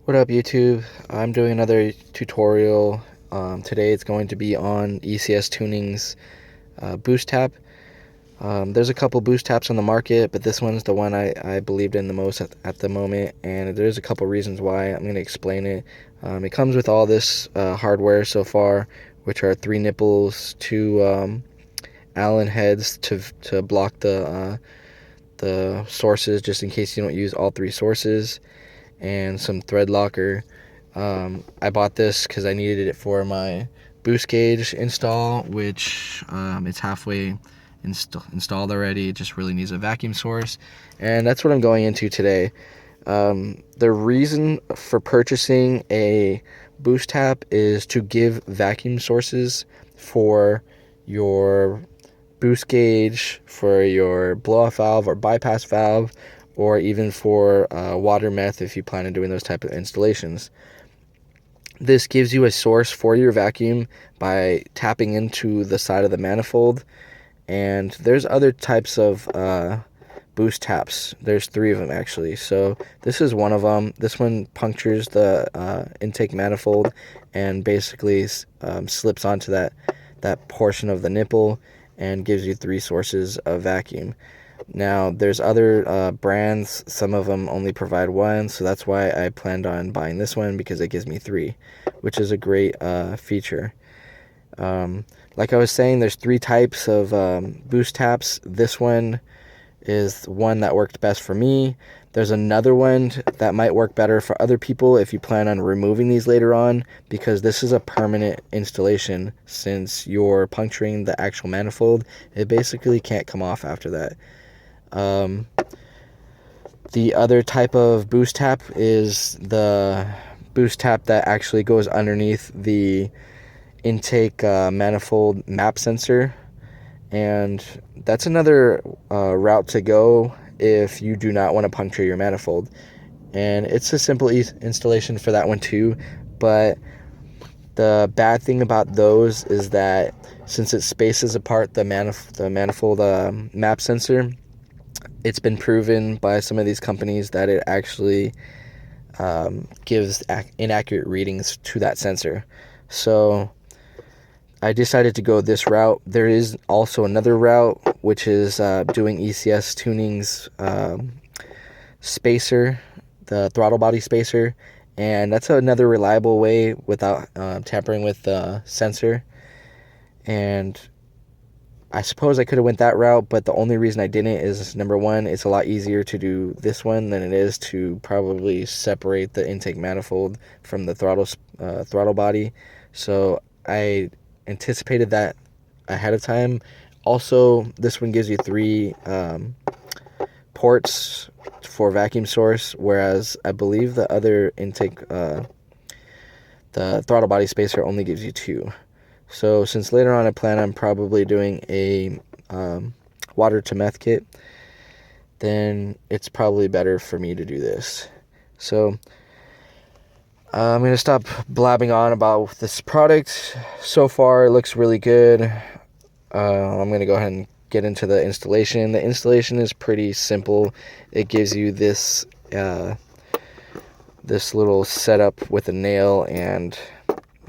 What up, YouTube? I'm doing another tutorial. Today it's going to be on ECS Tuning's Boost Tap. There's a couple Boost Taps on the market, but this one's the one I believed in the most at the moment, and there's a couple reasons why. I'm going to explain it. It comes with all this hardware so far, which are 3 nipples, 2 Allen heads to block the sources, just in case you don't use all 3 sources, and some thread locker. I bought this because I needed it for my boost gauge install, which it's halfway installed already. It just really needs a vacuum source, and that's what I'm going into today. The reason for purchasing a boost tap is to give vacuum sources for your boost gauge, for your blow-off valve or bypass valve, or even for water meth if you plan on doing those type of installations. This gives you a source for your vacuum by tapping into the side of the manifold. And there's other types of boost taps. There's 3 of them actually. So this is one of them. This one punctures the intake manifold and basically slips onto that portion of the nipple and gives you 3 sources of vacuum. Now, there's other brands. Some of them only provide 1, so that's why I planned on buying this one, because it gives me 3, which is a great feature. Like I was saying, there's 3 types of boost taps. This one is one that worked best for me. There's another one that might work better for other people if you plan on removing these later on, because this is a permanent installation. Since you're puncturing the actual manifold, it basically can't come off after that. The other type of boost tap is the boost tap that actually goes underneath the intake manifold map sensor, and that's another route to go if you do not want to puncture your manifold. And it's a simple installation for that one too, but the bad thing about those is that since it spaces apart the manifold map sensor, it's been proven by some of these companies that it actually gives inaccurate readings to that sensor. So I decided to go this route. There is also another route, which is doing ECS Tuning's spacer, the throttle body spacer, and that's another reliable way without tampering with the sensor. And I suppose I could have went that route, but the only reason I didn't is, number one, it's a lot easier to do this one than it is to probably separate the intake manifold from the throttle body. So I anticipated that ahead of time. Also, this one gives you 3 ports for vacuum source, whereas I believe the other intake, the throttle body spacer, only gives you 2. So since later on I plan on probably doing a water to meth kit, then it's probably better for me to do this. So I'm going to stop blabbing on about this product. So far it looks really good. I'm going to go ahead and get into the installation. The installation is pretty simple. It gives you this little setup with a nail and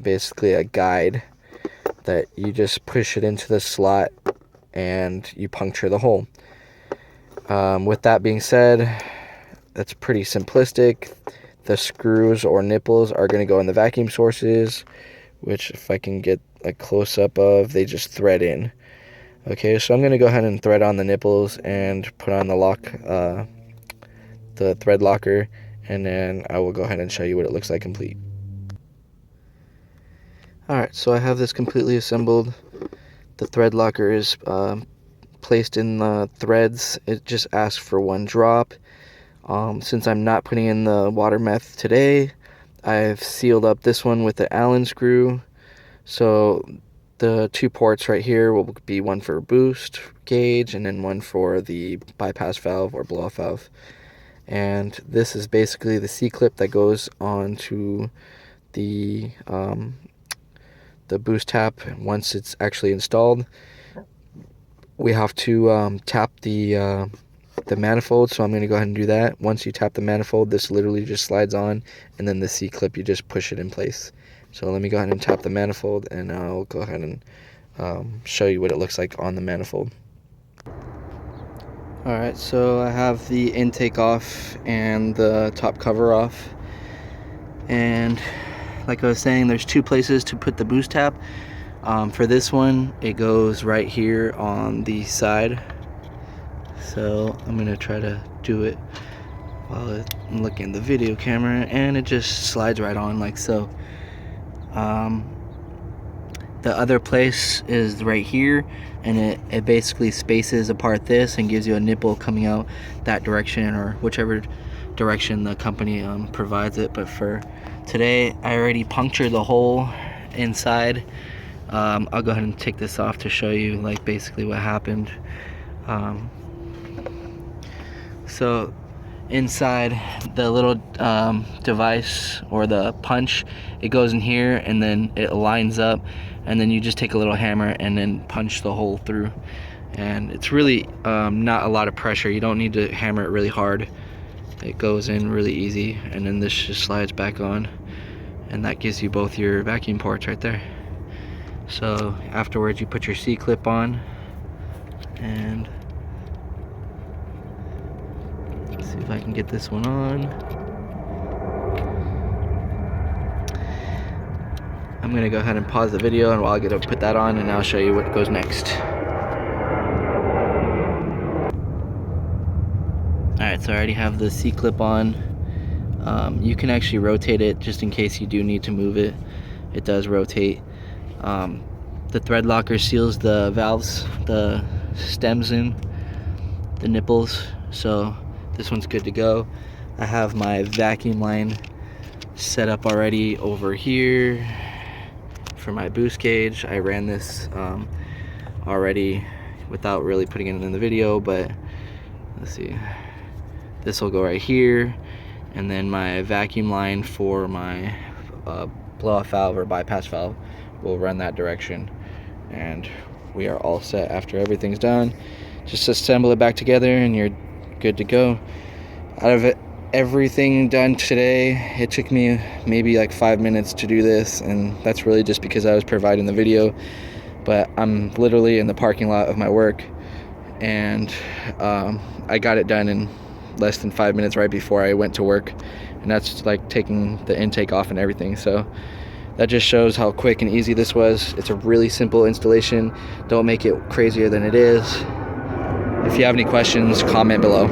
basically a guide that you just push it into the slot and you puncture the hole. With that being said, that's pretty simplistic. The screws or nipples are going to go in the vacuum sources, which, if I can get a close-up of, they just thread in. Okay, so I'm going to go ahead and thread on the nipples and put on the lock, the thread locker, and then I will go ahead and show you what it looks like complete. Alright, so I have this completely assembled. The thread locker is placed in the threads. It just asks for 1 drop. Since I'm not putting in the water meth today, I've sealed up this one with the Allen screw. So the 2 ports right here will be 1 for boost gauge and then 1 for the bypass valve or blow-off valve. And this is basically the C-clip that goes onto the boost tap. Once it's actually installed, we have to tap the the manifold, so I'm going to go ahead and do that. Once you tap the manifold, this literally just slides on, and then the C-clip, you just push it in place. So let me go ahead and tap the manifold, and I'll go ahead and show you what it looks like on the manifold. Alright, so I have the intake off and the top cover off, and like I was saying, there's two places to put the boost tap. For this one, it goes right here on the side, so I'm gonna try to do it while I'm looking at the video camera, and it just slides right on like so. The other place is right here, and it basically spaces apart this and gives you a nipple coming out that direction, or whichever direction the company provides it. But for today, I already punctured the hole inside. I'll go ahead and take this off to show you like basically what happened. So inside the little device, or the punch, it goes in here and then it lines up, and then you just take a little hammer and then punch the hole through, and it's really not a lot of pressure. You don't need to hammer it really hard. It goes in really easy, and then this just slides back on, and that gives you both your vacuum ports right there. So afterwards, you put your C-clip on, and let's see if I can get this one on. I'm gonna go ahead and pause the video, and while I get to put that on, and I'll show you what goes next. Alright, so I already have the C-clip on. You can actually rotate it just in case you do need to move it. It does rotate. The thread locker seals the valves, the stems in, the nipples, so this one's good to go. I have my vacuum line set up already over here for my boost gauge. I ran this already without really putting it in the video, but let's see. This will go right here, and then my vacuum line for my blow-off valve or bypass valve will run that direction, and we are all set. After everything's done, just assemble it back together and you're good to go. Out of everything done today, it took me maybe like 5 minutes to do this, and that's really just because I was providing the video, but I'm literally in the parking lot of my work, and I got it done in less than 5 minutes right before I went to work, and that's like taking the intake off and everything. So that just shows how quick and easy this was. It's a really simple installation. Don't make it crazier than it is. If you have any questions, comment below.